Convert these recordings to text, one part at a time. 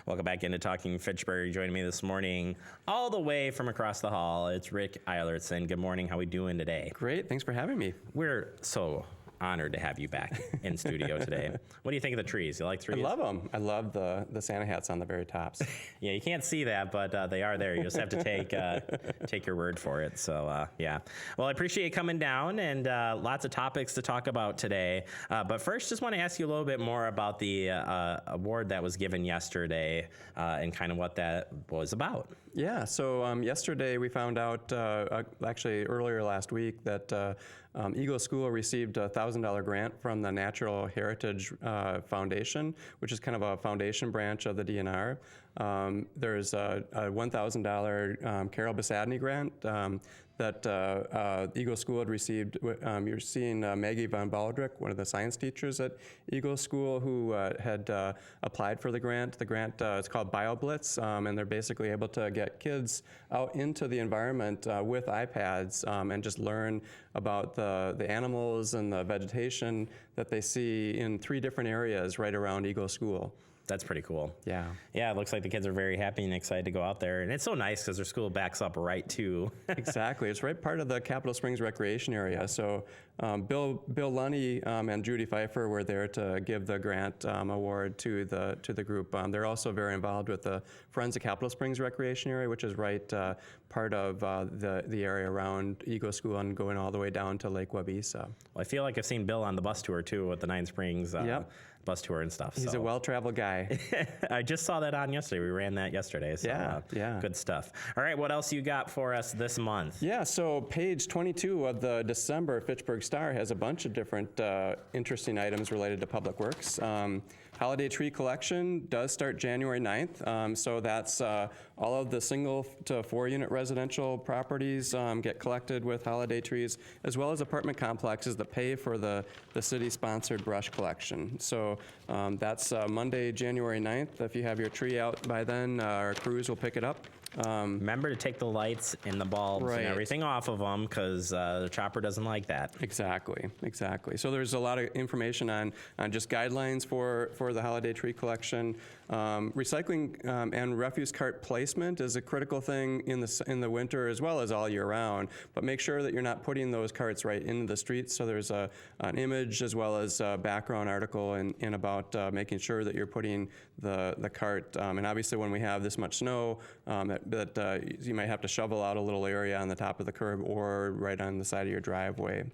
Welcome back into Talking Fitchburg. Joining me this morning, all the way from across the hall, it's Rick Eilertson. Good morning. How are we doing today? Great. Thanks for having me. We're so honored to have you back in studio today. What do you think of the trees? You like trees? I love them. I love the Santa hats on the very tops. Yeah, you can't see that, but they are there. You just have to take your word for it. So, yeah. Well, I appreciate you coming down, and lots of topics to talk about today. But first, just want to ask you a little bit more about the award that was given yesterday and kind of what that was about. Yeah, so yesterday we found out, actually earlier last week, that Eagle School received a $1,000 grant from the Natural Heritage Foundation, which is kind of a foundation branch of the DNR. There's a $1,000 Carol Basadny grant that Eagle School had received. You're seeing Maggie Von Baldrick, one of the science teachers at Eagle School, who had applied for the grant. The grant is called BioBlitz, and they're basically able to get kids out into the environment with iPads and just learn about the animals and the vegetation that they see in 3 different areas right around Eagle School. That's pretty cool. Yeah. Yeah, it looks like the kids are very happy and excited to go out there. And it's so nice because their school backs up right to. Exactly. It's right part of the Capital Springs recreation area. So Bill Lunny and Judy Pfeiffer were there to give the grant award to the group. They're also very involved with the Friends of Capital Springs recreation area, which is right part of the area around Eagle School and going all the way down to Lake Wabisa. Well, I feel like I've seen Bill on the bus tour too with the Nine Springs bus tour and stuff. He's a well-traveled guy. I just saw that on yesterday. We ran that yesterday. So, yeah. Good stuff. All right, what else you got for us this month? Yeah, so page 22 of the December Fitchburg Star has a bunch of different interesting items related to Public Works. Holiday tree collection does start January 9th, so that's all of the single to 4 unit residential properties get collected with holiday trees, as well as apartment complexes that pay for the city-sponsored brush collection. So that's Monday, January 9th. If you have your tree out by then, our crews will pick it up. Remember to take the lights and the bulbs and everything off of them because the chopper doesn't like that. Exactly. So there's a lot of information on just guidelines for the holiday tree collection. Recycling and refuse cart placement is a critical thing in the winter as well as all year round. But make sure that you're not putting those carts right into the streets. So there's an image as well as a background article in about making sure that you're putting the cart. And obviously when we have this much snow, that you might have to shovel out a little area on the top of the curb or right on the side of your driveway.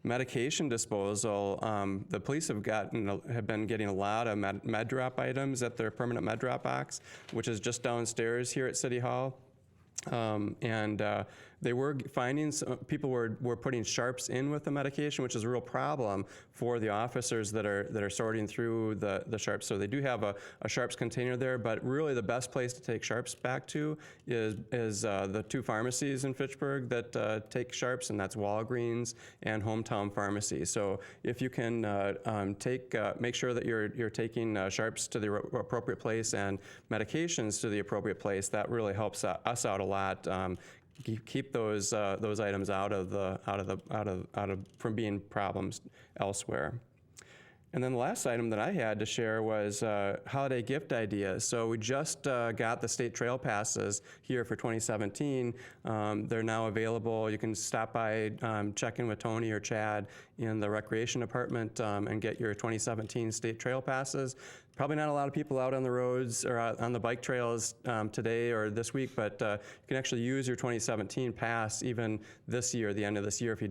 Medication disposal, the police have been getting a lot of med drop items at their permanent med drop box, which is just downstairs here at City Hall. They were finding people were putting sharps in with the medication, which is a real problem for the officers that are sorting through the sharps. So they do have a sharps container there, but really the best place to take sharps back to is the 2 pharmacies in Fitchburg that take sharps, and that's Walgreens and Hometown Pharmacy. So if you can make sure that you're taking sharps to the appropriate place and medications to the appropriate place, that really helps us out a lot. Keep those items from being problems elsewhere. And then the last item that I had to share was holiday gift ideas. So we just got the state trail passes here for 2017. They're now available. You can stop by, check in with Tony or Chad in the recreation department and get your 2017 state trail passes. Probably not a lot of people out on the roads or on the bike trails today or this week, but you can actually use your 2017 pass even this year, the end of this year, if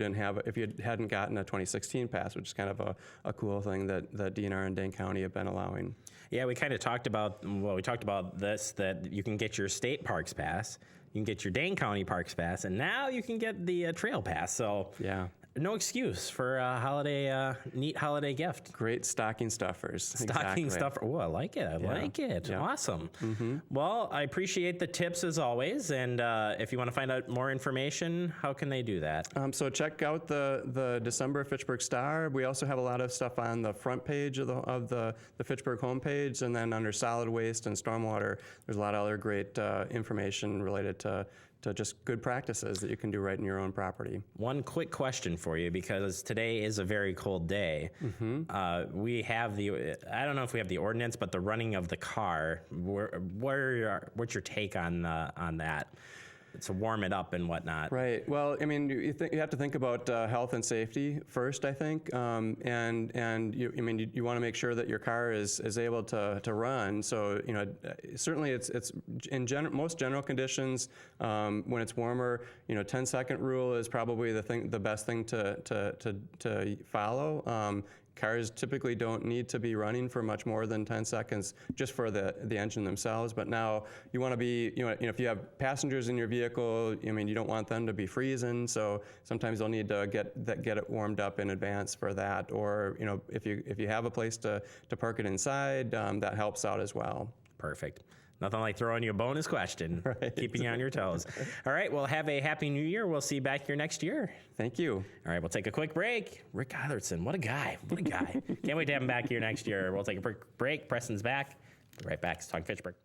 you hadn't gotten a 2016 pass, which is kind of a cool thing that the DNR and Dane County have been allowing. Yeah, we talked about this, that you can get your state parks pass, you can get your Dane County parks pass, and now you can get the trail pass. So yeah. No excuse for a neat holiday gift. Great stocking stuffers. Stocking stuffer. Oh, I like it. I like it. Yeah. Awesome. Mm-hmm. Well, I appreciate the tips as always. And if you want to find out more information, how can they do that? So check out the December Fitchburg Star. We also have a lot of stuff on the front page of the Fitchburg homepage, and then under solid waste and stormwater, there's a lot of other great information related to just good practices that you can do right in your own property. One quick question for you, because today is a very cold day. We have I don't know if we have the ordinance, but the running of the car. What's your take on that? To warm it up and whatnot. Right. Well, I mean, you have to think about health and safety first, I think, and you want to make sure that your car is able to run. So certainly it's in most general conditions when it's warmer. 10-second rule is probably the best thing to follow. Cars typically don't need to be running for much more than 10 seconds just for the engine themselves. But now you want to be, if you have passengers in your vehicle, you don't want them to be freezing. So sometimes they'll need to get it warmed up in advance for that. Or, if you have a place to park it inside, that helps out as well. Perfect. Nothing like throwing you a bonus question, right. Keeping you on your toes. All right, well, have a happy new year. We'll see you back here next year. Thank you. All right, we'll take a quick break. Rick Eitherton, what a guy. What a guy. Can't wait to have him back here next year. We'll take a break. Preston's back. Be right back. It's Talk Fitchburg.